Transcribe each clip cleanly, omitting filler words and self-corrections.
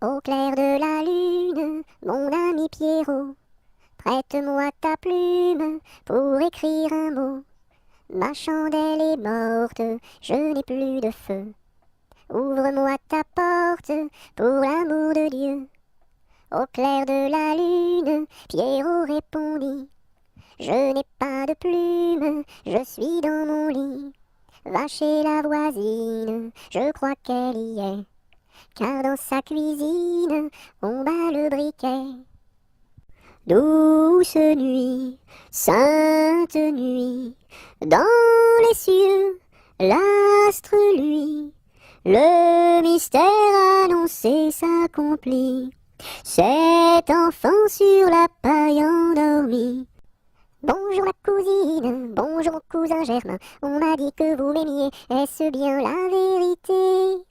Au clair de la lune, mon ami Pierrot, prête-moi ta plume pour écrire un mot. Ma chandelle est morte, je n'ai plus de feu. Ouvre-moi ta porte pour l'amour de Dieu. Au clair de la lune, Pierrot répondit: Je n'ai pas de plume, je suis dans mon lit. Va chez la voisine, je crois qu'elle y est, car dans sa cuisine, on bat le briquet. Douce nuit, sainte nuit, dans les cieux, l'astre lui, le mystère annoncé s'accomplit. Cet enfant sur la paille endormi. Bonjour ma cousine, bonjour mon cousin Germain, on m'a dit que vous m'aimiez, est-ce bien la vérité?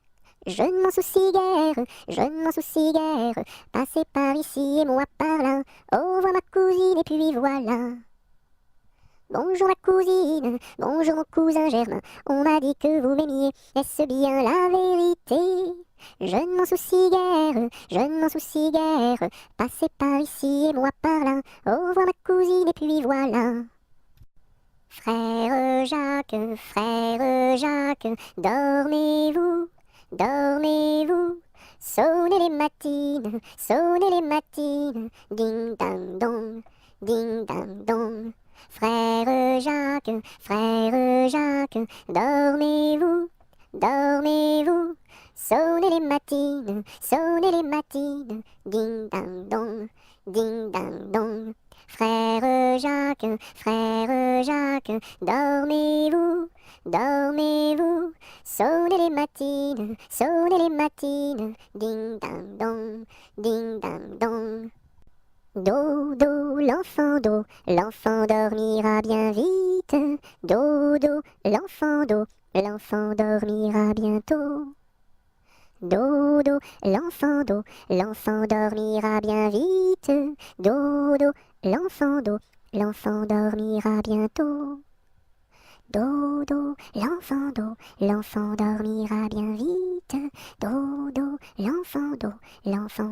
Je ne m'en soucie guère, je ne m'en soucie guère, passez par ici et moi par là, au revoir ma cousine et puis voilà. Bonjour ma cousine, bonjour mon cousin Germain, on m'a dit que vous m'aimiez, est-ce bien la vérité? Je ne m'en soucie guère, je ne m'en soucie guère, passez par ici et moi par là, au revoir ma cousine et puis voilà. Frère Jacques, dormez-vous, dormez-vous, sonnez les matines, ding dang dong, ding dang dong. Frère Jacques, dormez-vous, dormez-vous, sonnez les matines, ding dang dong, ding dang dong. Frère Jacques, dormez-vous, dormez-vous, sonnez les matines, ding dang dong, ding dang dong. Dodo, l'enfant dormira bien vite. Dodo, l'enfant dormira bientôt. Dodo, l'enfant dormira bien vite. Dodo, l'enfant dormira bientôt. Dodo, l'enfant dormira bien vite. Dodo, l'enfant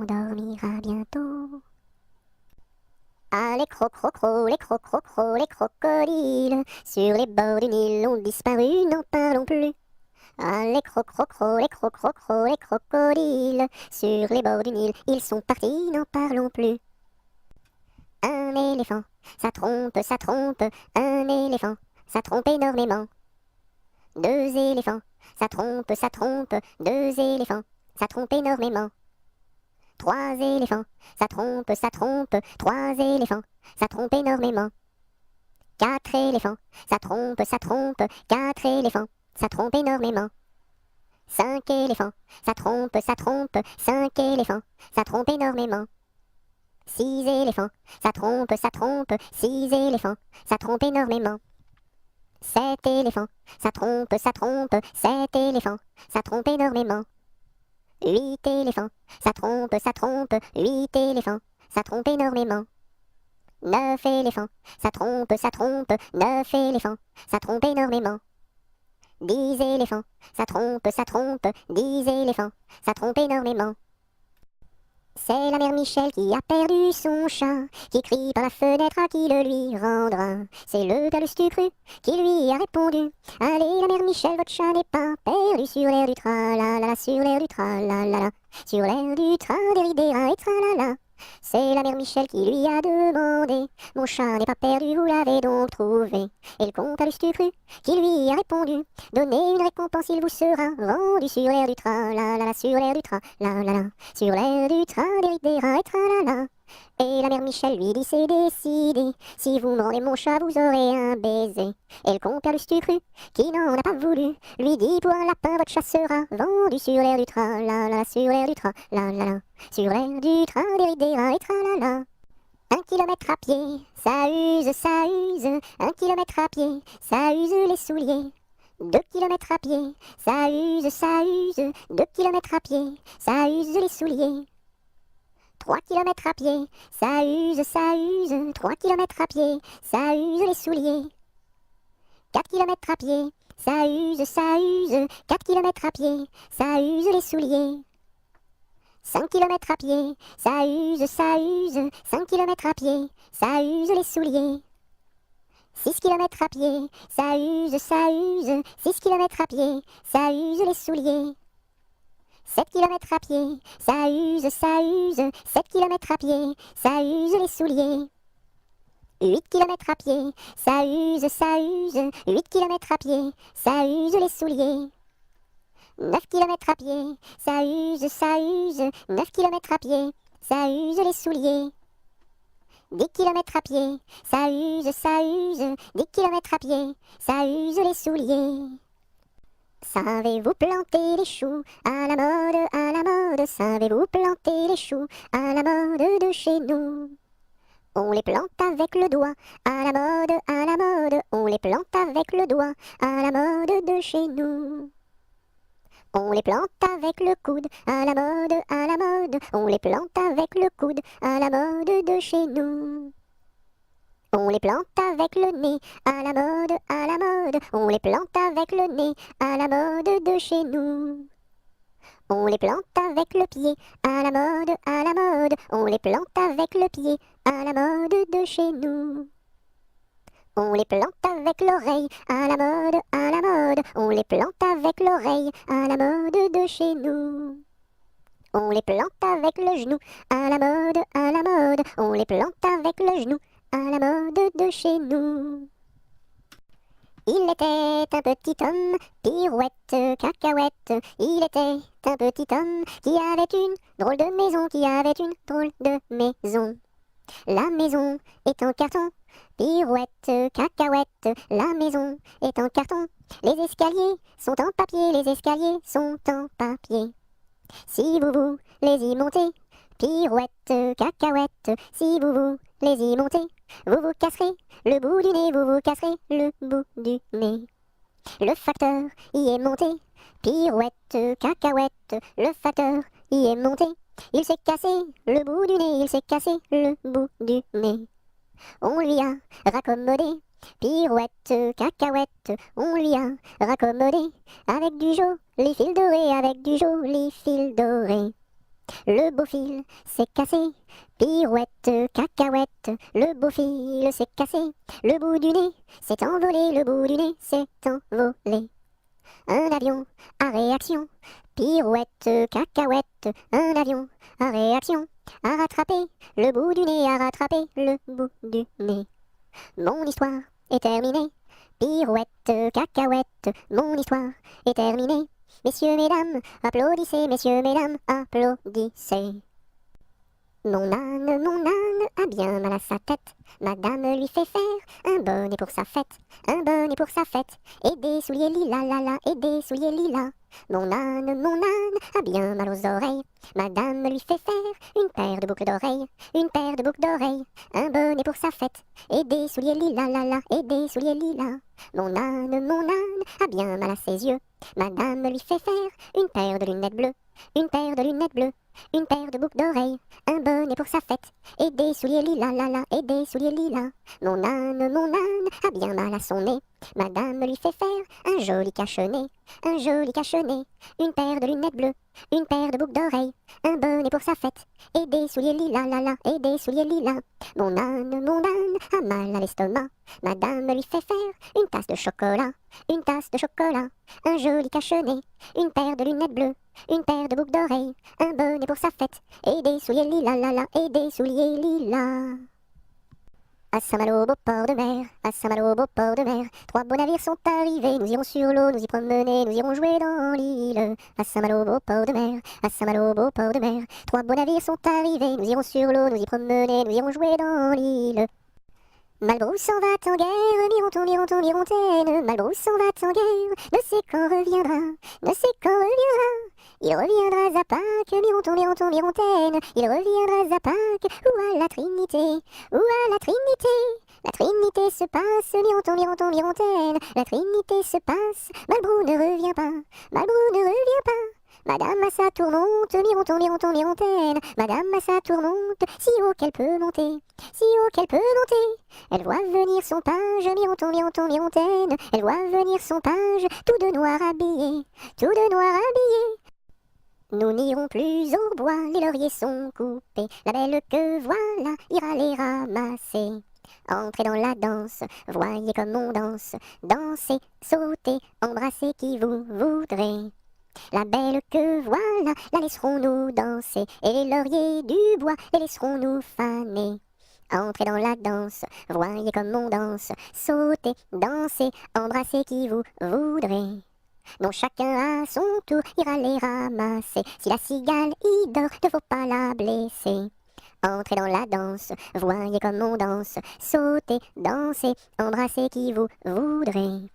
dormira bientôt. Ah, les crocrocros, les crocrocros, les crocodiles, sur les bords du Nil ont disparu, n'en parlons plus. Ah, les crocrocros, les crocrocros, les crocodiles, sur les bords du Nil, ils sont partis, n'en parlons plus. Un éléphant, ça trompe, un éléphant, ça trompe énormément. Deux éléphants, ça trompe, deux éléphants, ça trompe énormément. Trois éléphants, ça trompe, trois éléphants, ça trompe énormément. Quatre éléphants, ça trompe, quatre éléphants, ça trompe énormément. Cinq éléphants, ça trompe, cinq éléphants, ça trompe énormément. Six éléphants, ça trompe, six éléphants, ça trompe énormément. Sept éléphants, ça trompe, sept éléphants, ça trompe énormément. Huit éléphants, ça trompe, huit éléphants, ça trompe énormément. Neuf éléphants, ça trompe, neuf éléphants, ça trompe énormément. 10 éléphants, ça trompe, 10 éléphants, ça trompe énormément. C'est la mère Michel qui a perdu son chat, qui crie par la fenêtre à qui le lui rendra. C'est le Galustucru qui lui a répondu: Allez la mère Michel, votre chat n'est pas perdu sur l'air du tra-la-la, sur l'air du tra-la-la, sur l'air du tra-déridéra et tra-la-la. C'est la mère Michel qui lui a demandé: Mon chat n'est pas perdu, vous l'avez donc trouvé? Et le comte Galustucru qui lui a répondu: Donnez une récompense, il vous sera rendu sur l'air du tra-la-la, sur l'air du tra-la-la, sur l'air du tra-déridéra et tra-la-la. Et la mère Michel lui dit: C'est décidé, si vous me rendez mon chat, vous aurez un baiser. Et le comte Galustucru, qui n'en a pas voulu, lui dit: Pour un lapin, votre chat sera vendu sur l'air du tra-la-la, sur l'air du tra-la-la, sur l'air du tra-déridéra et tra-la-la. 1 kilomètre à pied, ça use, ça use. 1 kilomètre à pied, ça use les souliers. 2 kilomètres à pied, ça use, ça use. 2 kilomètres à pied, ça use les souliers. 3 kilomètres à pied, ça use, ça use. 3 kilomètres à pied, ça use les souliers. 4 kilomètres à pied, ça use, ça use. 4 kilomètres à pied, ça use les souliers. 5 kilomètres à pied, ça use, 5 kilomètres à pied, ça use les souliers. 6 kilomètres à pied, ça use, 6 kilomètres à pied, ça use les souliers. 7 kilomètres à pied, ça use, 7 kilomètres à pied, ça use les souliers. 8 kilomètres à pied, ça use, 8 kilomètres à pied, ça use les souliers. 9 kilomètres à pied, ça use, 9 kilomètres à pied, ça use les souliers. 10 kilomètres à pied, ça use, 10 kilomètres à pied, ça use les souliers. Savez-vous planter les choux à la mode, à la mode? Savez-vous planter les choux à la mode de chez nous? On les plante avec le doigt, à la mode, à la mode. On les plante avec le doigt, à la mode de chez nous. On les plante avec le coude, à la mode, à la mode. On les plante avec le coude, à la mode de chez nous. On les plante avec le nez, à la mode, à la mode. On les plante avec le nez, à la mode de chez nous. On les plante avec le pied, à la mode, à la mode. On les plante avec le pied, à la mode de chez nous. On les plante avec l'oreille, à la mode, à la mode. On les plante avec l'oreille, à la mode de chez nous. On les plante avec le genou, à la mode, à la mode. On les plante avec le genou, à la mode de chez nous. Il était un petit homme, pirouette, cacahuète. Il était un petit homme qui avait une drôle de maison, qui avait une drôle de maison. La maison est en carton, pirouette, cacahuète. La maison est en carton. Les escaliers sont en papier, les escaliers sont en papier. Si vous voulez y monter, pirouette, cacahuète. Si vous voulez y monter, vous vous casserez le bout du nez, vous vous casserez le bout du nez. Le facteur y est monté, pirouette, cacahuète. Le facteur y est monté. Il s'est cassé le bout du nez, il s'est cassé le bout du nez. On lui a raccommodé, pirouette, cacahuète. On lui a raccommodé avec du joli fil doré, avec du joli fil doré. Le beau fil s'est cassé, pirouette, cacahuète. Le beau fil s'est cassé, le bout du nez s'est envolé, le bout du nez s'est envolé. Un avion à réaction, pirouette, cacahuète. Un avion à réaction a rattrapé le bout du nez, a rattrapé le bout du nez. Mon histoire est terminée, pirouette, cacahuète. Mon histoire est terminée. Messieurs, mesdames, applaudissez, messieurs, mesdames, applaudissez. Mon âne a bien mal à sa tête. Madame lui fait faire un bonnet pour sa fête, un bonnet pour sa fête, et des souliers lilas, la la, et des souliers lilas. Mon âne a bien mal aux oreilles. Madame lui fait faire une paire de boucles d'oreilles, une paire de boucles d'oreilles, un bonnet pour sa fête, et des souliers lilas, la la, et des souliers lilas. Mon âne a bien mal à ses yeux. Madame lui fait faire une paire de lunettes bleues, une paire de lunettes bleues, une paire de boucles d'oreilles, un bonnet pour sa fête, et des souliers lilas, la la, et des souliers lilas. Mon âne a bien mal à son nez. Madame lui fait faire un joli cache-nez, un joli cache-nez, une paire de lunettes bleues, une paire de boucles d'oreilles, un bonnet pour sa fête, et des souliers lilas, la la, et des souliers lilas. Mon âne a mal à l'estomac. Madame lui fait faire une tasse de chocolat, une tasse de chocolat, un joli cache-nez, une paire de lunettes bleues, une paire de boucles d'oreilles, un bonnet pour sa fête, et des souliers lilas, la la, et des souliers lilas. À Saint-Malo, beau port de mer, à Saint-Malo, beau port de mer, 3 beaux navires sont arrivés, nous irons sur l'eau, nous y promener, nous irons jouer dans l'île. À Saint-Malo, beau port de mer, à Saint-Malo, beau port de mer, 3 beaux navires sont arrivés, nous irons sur l'eau, nous y promener, nous irons jouer dans l'île. Malbrousse s'en va en guerre, Mironton, Mironton, Mirontaine. Malbrousse s'en va en guerre, ne sait quand reviendra, ne sait quand reviendra. Il reviendra à Pâques, Mironton, Mironton, Mirontaine. Il reviendra à Pâques, ou à la Trinité, ou à la Trinité. La Trinité se passe, Mironton, Mironton, Mirontaine. La Trinité se passe, Malbrou ne revient pas, Malbrou ne revient pas. Madame à sa tourmente, Mironton, Mironton, Mirontaine. Madame à sa tourmente, si haut qu'elle peut monter, si haut qu'elle peut monter. Elle voit venir son page, Mironton, Mironton, Mirontaine. Elle voit venir son page, tout de noir habillé, tout de noir habillé. Nous n'irons plus au bois, les lauriers sont coupés. La belle que voilà ira les ramasser. Entrez dans la danse, voyez comme on danse. Dansez, sautez, embrassez qui vous voudrez. La belle que voilà, la laisserons-nous danser. Et les lauriers du bois, les laisserons-nous faner. Entrez dans la danse, voyez comme on danse. Sautez, dansez, embrassez qui vous voudrez. Donc chacun à son tour ira les ramasser. Si la cigale y dort, ne faut pas la blesser. Entrez dans la danse, voyez comme on danse. Sautez, dansez, embrassez qui vous voudrez.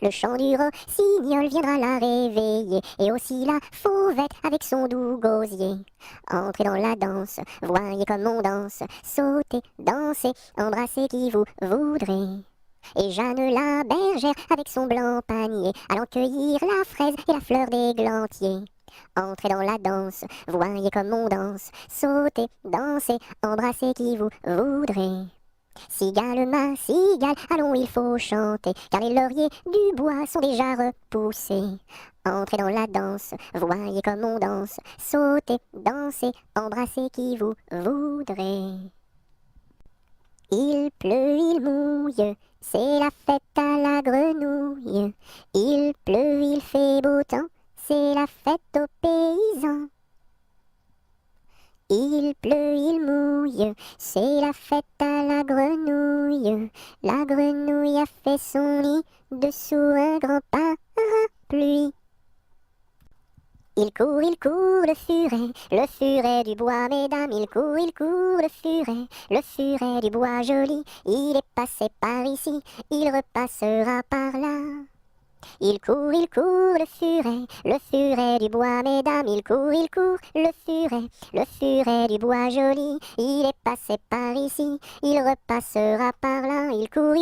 Le chant du rossignol viendra la réveiller, et aussi la fauvette avec son doux gosier. Entrez dans la danse, voyez comme on danse. Sautez, dansez, embrassez qui vous voudrez. Et Jeanne la bergère avec son blanc panier, allant cueillir la fraise et la fleur d'églantier. Entrez dans la danse, voyez comme on danse. Sautez, dansez, embrassez qui vous voudrez. Cigale, ma cigale, allons, il faut chanter, car les lauriers du bois sont déjà repoussés. Entrez dans la danse, voyez comme on danse. Sautez, dansez, embrassez qui vous voudrez. Il pleut, il mouille, c'est la fête à la grenouille. Il pleut, il fait beau temps, c'est la fête aux paysans. Il pleut, il mouille, c'est la fête à la grenouille. La grenouille a fait son nid dessous un grand parapluie. Il court, le furet du bois, mesdames. Il court, le furet du bois joli. Il est passé par ici, il repassera par là. Il court, le furet du bois, mesdames. Il court, le furet du bois joli. Il est passé par ici, il repassera par là. Il court,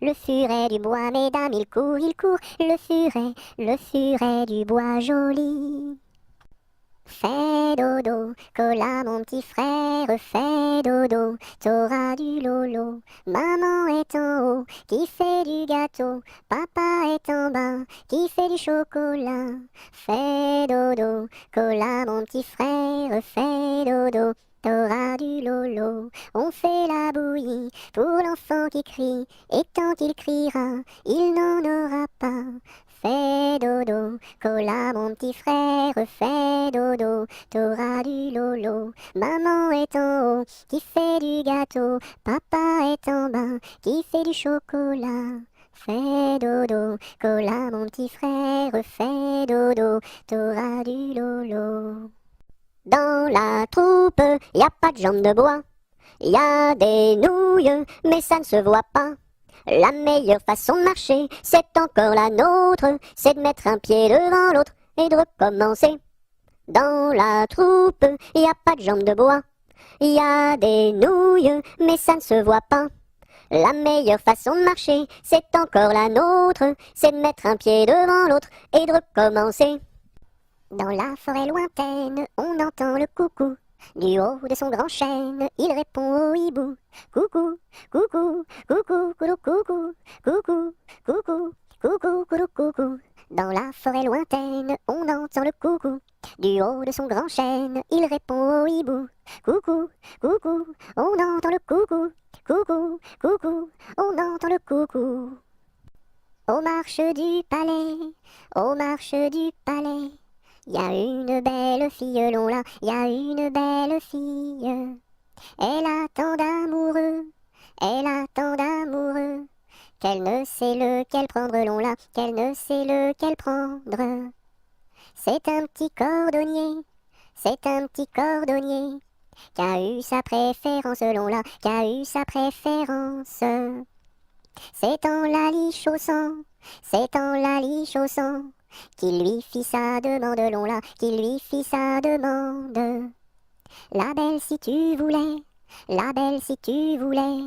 le furet du bois, mesdames. Il court, le furet du bois joli. Fais dodo, cola mon petit frère, fais dodo, t'auras du lolo. Maman est en haut, qui fait du gâteau, papa est en bas, qui fait du chocolat. Fais dodo, cola mon petit frère, fais dodo, t'auras du lolo. On fait la bouillie pour l'enfant qui crie, et tant qu'il criera, il n'en aura pas. Fais dodo, cola mon petit frère, fais dodo, t'auras du lolo. Maman est en haut, qui fait du gâteau, papa est en bas, qui fait du chocolat. Fais dodo, cola mon petit frère, fais dodo, t'auras du lolo. Dans la troupe, y a pas de jambes de bois, y a des nouilles, mais ça ne se voit pas. La meilleure façon de marcher, c'est encore la nôtre, c'est de mettre un pied devant l'autre et de recommencer. Dans la troupe, y a pas de jambes de bois, y a des nouilles, mais ça ne se voit pas. La meilleure façon de marcher, c'est encore la nôtre, c'est de mettre un pied devant l'autre et de recommencer. Dans la forêt lointaine, on entend le coucou. Du haut de son grand chêne, il répond au hibou. Coucou, coucou, coucou, coucou, coucou, coucou, coucou, coucou, coucou, coucou. Dans la forêt lointaine, on entend le coucou. Du haut de son grand chêne, il répond au hibou. Coucou, coucou, on entend le coucou. Coucou, coucou, on entend le coucou. Aux marches du palais, aux marches du palais. Y a une belle fille, long là, y a une belle fille. Elle a tant d'amoureux, elle a tant d'amoureux, qu'elle ne sait lequel prendre, long là, qu'elle ne sait lequel prendre. C'est un petit cordonnier, c'est un petit cordonnier, qu'a eu sa préférence, long là, qu'a eu sa préférence. C'est en la lichaussant, c'est en la lichaussant, qu'il lui fit sa demande, long là, qu'il lui fit sa demande. La belle si tu voulais, la belle si tu voulais,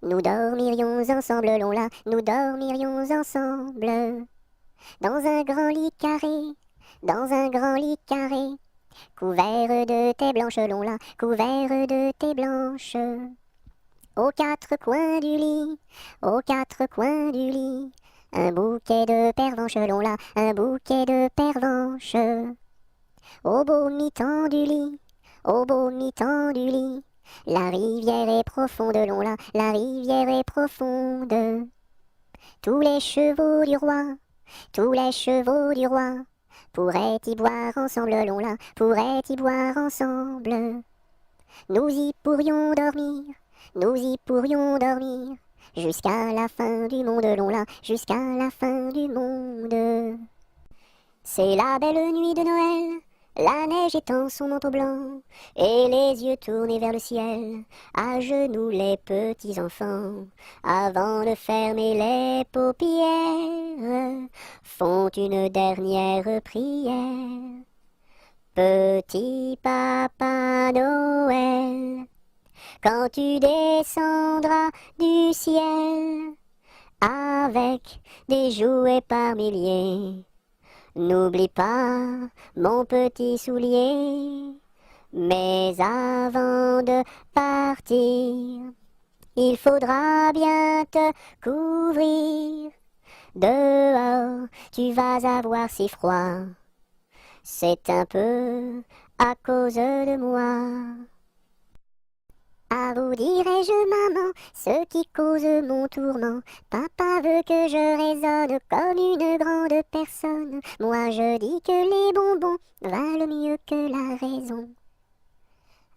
nous dormirions ensemble, long là, nous dormirions ensemble. Dans un grand lit carré, dans un grand lit carré, couvert de tais blanches, long là, couvert de tais blanches. Aux quatre coins du lit, aux quatre coins du lit, un bouquet de pervenches, long là, un bouquet de pervenches. Au beau mi-temps du lit, au beau mi-temps du lit, la rivière est profonde, long là, la rivière est profonde. Tous les chevaux du roi, tous les chevaux du roi, pourraient y boire ensemble, long là, pourraient y boire ensemble. Nous y pourrions dormir, nous y pourrions dormir, jusqu'à la fin du monde, long là, jusqu'à la fin du monde. C'est la belle nuit de Noël, la neige étend son manteau blanc, et les yeux tournés vers le ciel, à genoux les petits enfants, avant de fermer les paupières, font une dernière prière. Petit Papa Noël, quand tu descendras du ciel, avec des jouets par milliers, n'oublie pas mon petit soulier. Mais avant de partir, il faudra bien te couvrir. Dehors, tu vas avoir si froid. C'est un peu à cause de moi. À vous dirai-je, maman, ce qui cause mon tourment. Papa veut que je raisonne comme une grande personne. Moi je dis que les bonbons valent mieux que la raison.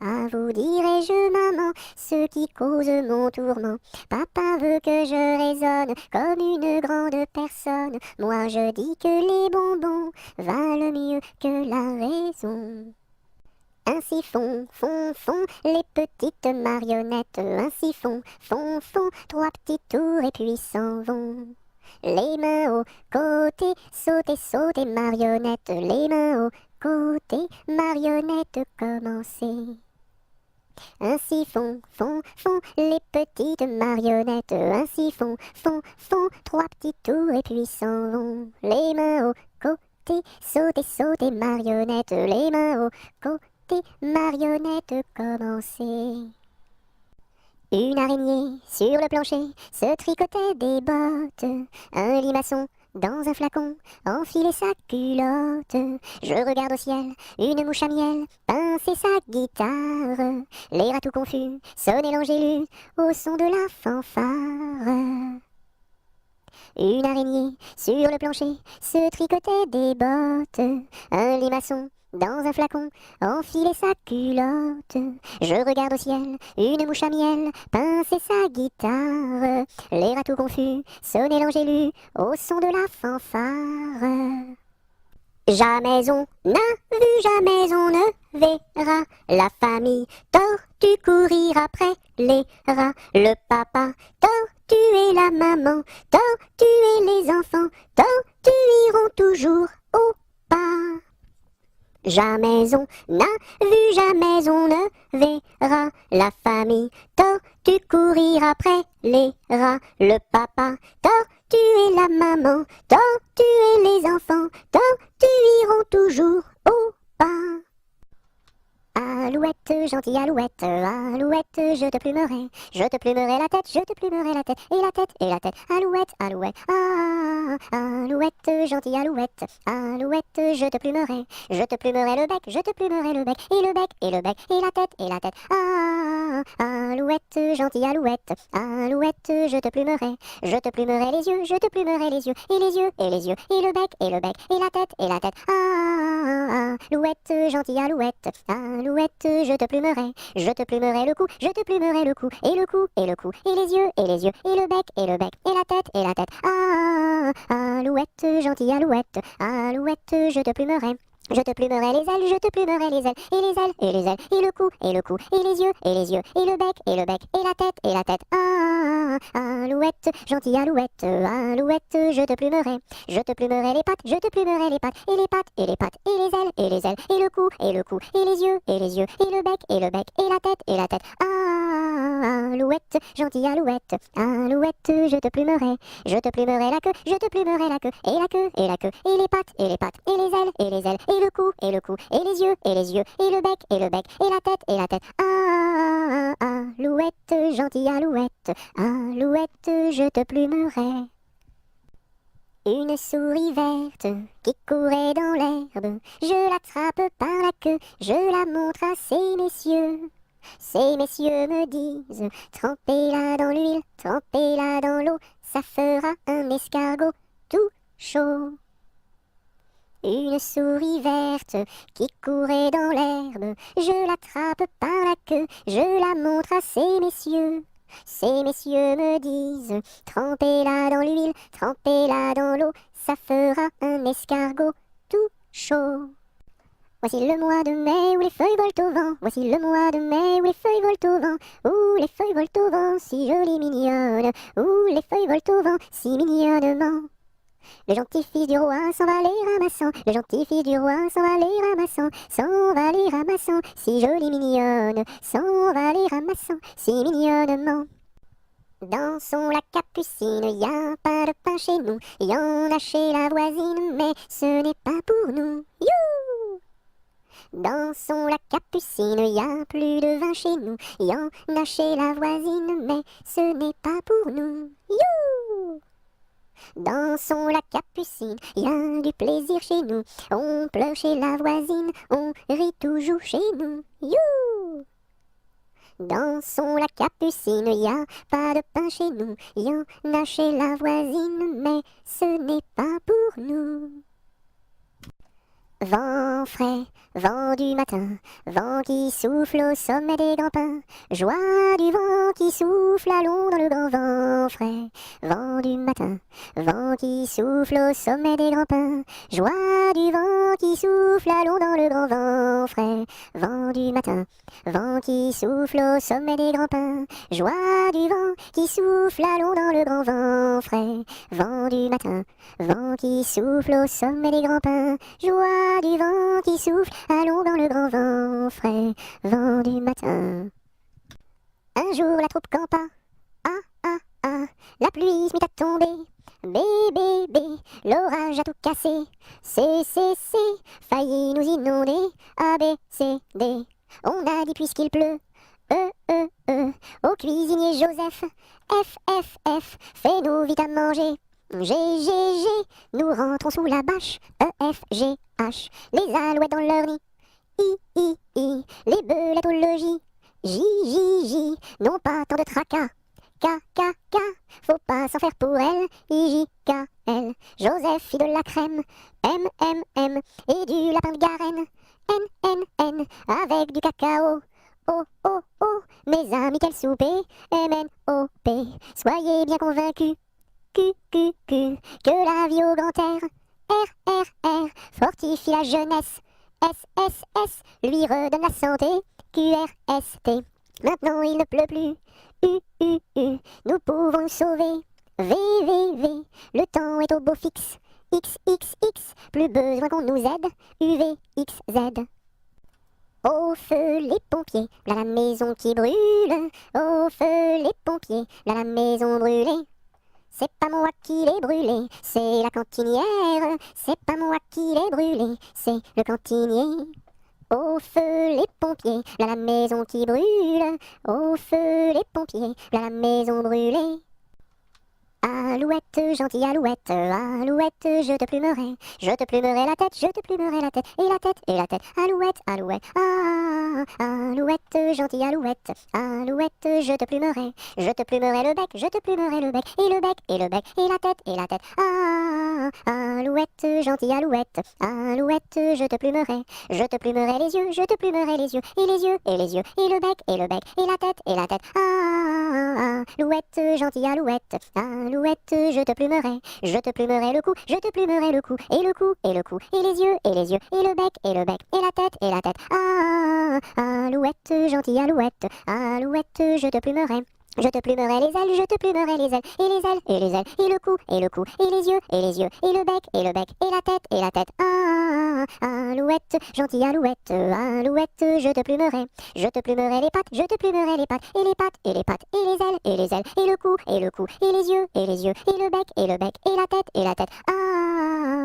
À vous dirai-je, maman, ce qui cause mon tourment. Papa veut que je raisonne comme une grande personne. Moi je dis que les bonbons valent mieux que la raison. Ainsi font les petites marionnettes. Ainsi font trois petits tours et puis s'en vont. Les mains au côté, sauter marionnettes. Les mains au côté, marionnettes, commencez. Ainsi font les petites marionnettes. Ainsi font trois petits tours et puis s'en vont. Les mains au côté, sauter marionnettes. Les mains au côté, marionnettes, commencez. Une araignée sur le plancher se tricotait des bottes. Un limaçon dans un flacon enfilait sa culotte. Je regarde au ciel, une mouche à miel pincer sa guitare. Les rats tout confus sonnaient l'angélus au son de la fanfare. Une araignée sur le plancher se tricotait des bottes. Un limaçon dans un flacon enfilait sa culotte. Je regarde au ciel, une mouche à miel pincer sa guitare. Les rats tout confus sonnaient l'angélus au son de la fanfare. Jamais on n'a vu, jamais on ne verra la famille tortue courir après les rats. Le papa tortue et la maman tortue et les enfants tortues iront toujours au pas. Jamais on n'a vu, jamais on ne verra la famille tortue courir après les rats. Le papa tortue et la maman tortue et les enfants tortues iront toujours au pas. Alouette, gentille alouette, alouette, je te plumerai la tête, je te plumerai la tête, et la tête, et la tête, alouette, alouette, alouette, gentille alouette, alouette, je te plumerai le bec, je te plumerai le bec, et le bec, et le bec, et la tête, alouette, gentille alouette, alouette, je te plumerai les yeux, je te plumerai les yeux, et les yeux, et les yeux, et le bec, et le bec, et la tête, alouette, gentille alouette, alouette, je te plumerai le cou, je te plumerai le cou, et le cou, et le cou, et les yeux, et les yeux, et le bec, et le bec, et la tête, alouette, gentille alouette, alouette, je te plumerai les ailes, je te plumerai les ailes, et les ailes, et les ailes, et le cou, et le cou, et les yeux, et les yeux, et le bec, et le bec, et la tête, alouette, gentille alouette, alouette, je te plumerai les pattes, je te plumerai les pattes, et les pattes, et les pattes, et les ailes, et les ailes, et le cou, et le cou, et les yeux, et les yeux, et le bec, et le bec, et la tête, alouette, gentille alouette, alouette, je te plumerai la queue, je te plumerai la queue, et la queue, et la queue, et les pattes, et les pattes, et les ailes, et les ailes, et le cou, et le cou, et les yeux, et les yeux, et le bec, et la tête, alouette, gentille alouette, alouette, je te plumerai. Une souris verte qui courait dans l'herbe, je l'attrape par la queue, je la montre à ces messieurs. Ces messieurs me disent, trempez-la dans l'huile, trempez-la dans l'eau, ça fera un escargot tout chaud. Une souris verte qui courait dans l'herbe, je l'attrape par la queue, je la montre à ces messieurs. Ces messieurs me disent, trempez-la dans l'huile, trempez-la dans l'eau, ça fera un escargot tout chaud. Voici le mois de mai où les feuilles volent au vent, voici le mois de mai où les feuilles volent au vent, où les feuilles volent au vent, si jolies mignonnes, où les feuilles volent au vent, si mignonnement. Le gentil fils du roi s'en va les ramassant, le gentil fils du roi s'en va les ramassant, s'en va les ramassant, si jolie mignonne, s'en va les ramassant, si mignonnement. Dans son lac Capucine, y a pas de pain chez nous, y en a chez la voisine, mais ce n'est pas pour nous. You! Dans son lac Capucine, y a plus de vin chez nous, y en a chez la voisine, mais ce n'est pas pour nous. You! Dans son lac Capucine, y a du plaisir chez nous, on pleure chez la voisine, on rit toujours chez nous. You! Dans son lac Capucine, y a pas de pain chez nous, y en a chez la voisine, mais ce n'est pas pour nous. Vent frais, vent du matin, vent qui souffle au sommet des grands pins, joie du vent qui souffle, allons dans le grand vent frais, vent du matin, vent qui souffle au sommet des grands pins, joie du vent qui souffle, allons dans le grand vent frais, vent du matin, vent qui souffle au sommet des grands pins, joie du vent qui souffle, allons dans le grand vent frais, vent du matin, vent qui souffle au sommet des grands pins, joie du vent qui souffle, allons dans le grand vent frais, vent du matin. Un jour la troupe campa, ah ah ah, la pluie se mit à tomber, bé bé bé, l'orage a tout cassé, c'est, failli nous inonder, A B C D. On a dit puisqu'il pleut, au cuisinier Joseph, F, fais-nous vite à manger. G, nous rentrons sous la bâche, E, F, G, H, les alouettes dans leur nid, I, les belettes au logis, J, non pas tant de tracas, K, faut pas s'en faire pour elle, I, J, K, L, Joseph fit de la crème, M, et du lapin de Garenne, N, avec du cacao, O, mes amis quel souper, M-N-O-P, soyez bien convaincus, Q, que la vie au grand air, R, fortifie la jeunesse, S, lui redonne la santé, Q-R-S-T, maintenant il ne pleut plus, U, nous pouvons nous sauver, V, le temps est au beau fixe, X, plus besoin qu'on nous aide, U, V, X, Z. Au feu les pompiers, là la maison qui brûle, au feu les pompiers, là la maison brûlée. C'est pas moi qui l'ai brûlé, c'est la cantinière. C'est pas moi qui l'ai brûlé, c'est le cantinier. Au feu les pompiers, là la maison qui brûle. Au feu les pompiers, là la maison brûlée. Alouette, gentille alouette, alouette, je te plumerai la tête, je te plumerai la tête, et la tête, alouette, alouette, gentille alouette, alouette, je te plumerai le bec, je te plumerai le bec, et le bec, et la tête, alouette, gentille alouette, alouette, je te plumerai les yeux, je te plumerai les yeux, et les yeux, et le bec, et la tête, alouette, gentille alouette, alouette, je te plumerai le cou, je te plumerai le cou, et le cou, et les yeux, et le bec, et la tête, alouette, gentille alouette, alouette, je te plumerai les ailes, je te plumerai les ailes, et les ailes, et le cou, et les yeux, et le bec, et la tête, alouette, gentille alouette, alouette, je te plumerai les pattes, je te plumerai les pattes, et les pattes, et les ailes, et le cou, et les yeux, et le bec, et la tête,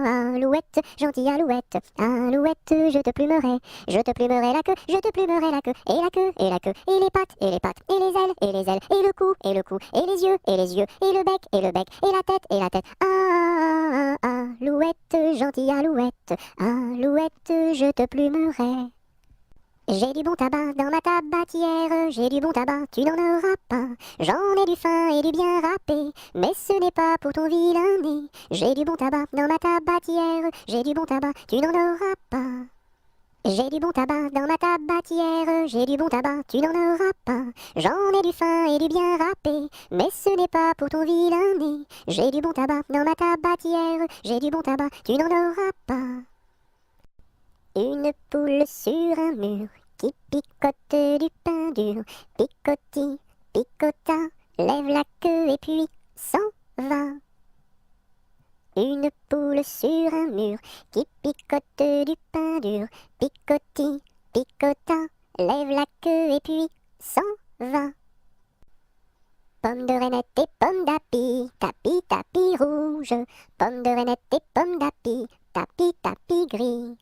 alouette, gentille alouette, alouette, je te plumerai la queue, je te plumerai la queue, et la queue, et les pattes, et les ailes, et et le cou, et le cou, et les yeux, et les yeux, et le bec, et le bec, et la tête, et la tête. Ah, alouette, gentille alouette, alouette, je te plumerai. J'ai du bon tabac dans ma tabatière, j'ai du bon tabac, tu n'en auras pas. J'en ai du fin et du bien râpé, mais ce n'est pas pour ton vilain nez. J'ai du bon tabac dans ma tabatière, j'ai du bon tabac, tu n'en auras pas. J'ai du bon tabac dans ma tabatière, j'ai du bon tabac, tu n'en auras pas. J'en ai du fin et du bien râpé, mais ce n'est pas pour ton vilain nez. J'ai du bon tabac dans ma tabatière, j'ai du bon tabac, tu n'en auras pas. Une poule sur un mur qui picote du pain dur, picoti, picota, lève la queue et puis s'en va. Une poule sur un mur qui picote du pain dur, picoti, picota, lève la queue et puis s'en va. Pomme de reinette et pomme d'api, tapi, tapi rouge, pomme de reinette et pomme d'api, tapi, tapi gris.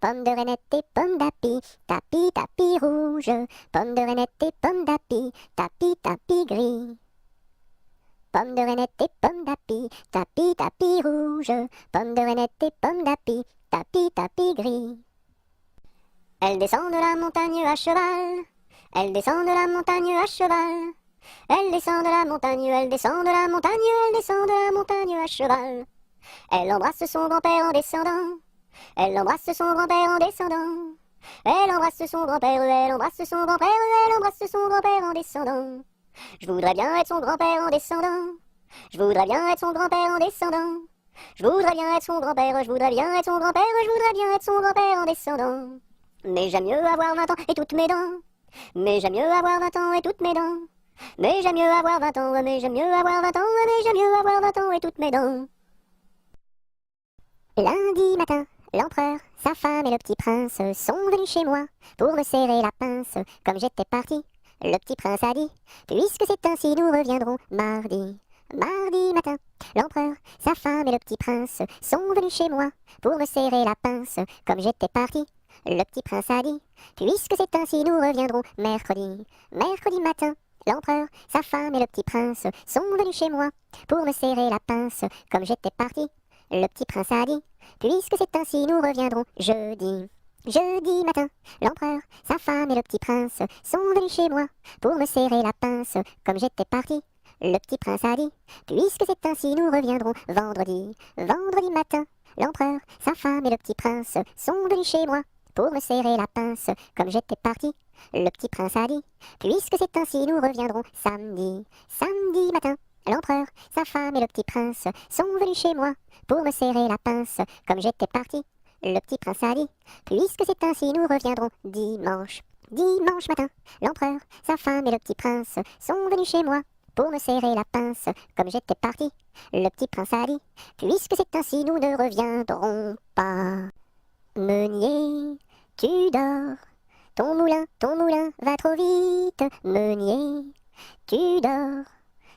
Pomme de reinette et pomme d'api, tapi, tapi rouge, pomme de reinette et pomme d'api, tapi, tapi gris. Pomme de reinette et pomme d'api, tapi, tapi rouge, pomme de reinette et pomme d'api, tapi, tapi gris. Elle descend de la montagne à cheval, elle descend de la montagne à cheval. Elle descend de la montagne, elle descend de la montagne, elle descend de la montagne à cheval. Elle embrasse son grand-père en descendant. Elle embrasse son grand-père en descendant. Elle embrasse son grand-père, elle embrasse son grand-père, elle embrasse son grand-père en descendant. Je voudrais bien être son grand-père en descendant. Je voudrais bien être son grand-père en descendant. Je voudrais bien être son grand-père, je voudrais bien être son grand-père, je voudrais bien être son grand-père en descendant. Mais j'aime mieux avoir 20 ans et toutes mes dents. Mais j'aime mieux avoir 20 ans et toutes mes dents. Mais j'aime mieux avoir 20 ans, mais j'aime mieux avoir 20 ans, mais j'aime mieux avoir 20 ans et toutes mes dents. Lundi matin, l'empereur, sa femme et le petit prince sont venus chez moi pour me serrer la pince comme j'étais parti. Le petit prince a dit, puisque c'est ainsi nous reviendrons mardi. Mardi matin, l'empereur, sa femme et le petit prince sont venus chez moi pour me serrer la pince comme j'étais parti. Le petit prince a dit, puisque c'est ainsi nous reviendrons mercredi. Mercredi matin, l'empereur, sa femme et le petit prince sont venus chez moi pour me serrer la pince comme j'étais parti. Le petit prince a dit, puisque c'est ainsi nous reviendrons jeudi. Jeudi matin, l'empereur, sa femme et le petit prince sont venus chez moi pour me serrer la pince comme j'étais parti. Le petit prince a dit, puisque c'est ainsi nous reviendrons vendredi. Vendredi matin, l'empereur, sa femme et le petit prince sont venus chez moi pour me serrer la pince comme j'étais parti. Le petit prince a dit, puisque c'est ainsi nous reviendrons samedi. Samedi matin, l'empereur, sa femme et le petit prince sont venus chez moi pour me serrer la pince comme j'étais parti. Le petit prince a dit, puisque c'est ainsi nous reviendrons dimanche. Dimanche matin, l'empereur, sa femme et le petit prince sont venus chez moi pour me serrer la pince comme j'étais parti. Le petit prince a dit, puisque c'est ainsi nous ne reviendrons pas. Meunier, tu dors, ton moulin va trop vite. Meunier, tu dors,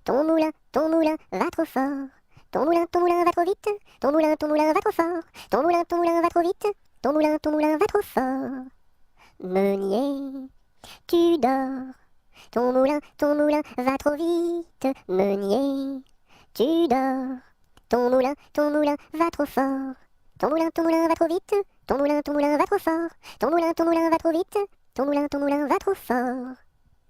ton moulin va trop fort. Ton moulin va trop vite, ton moulin va trop fort. Ton moulin va trop vite, ton moulin va trop fort. Meunier, tu dors, ton moulin va trop vite. Meunier, tu dors, ton moulin va trop fort. Ton moulin va trop vite, ton moulin va trop fort. Ton moulin va trop vite, ton moulin va trop fort.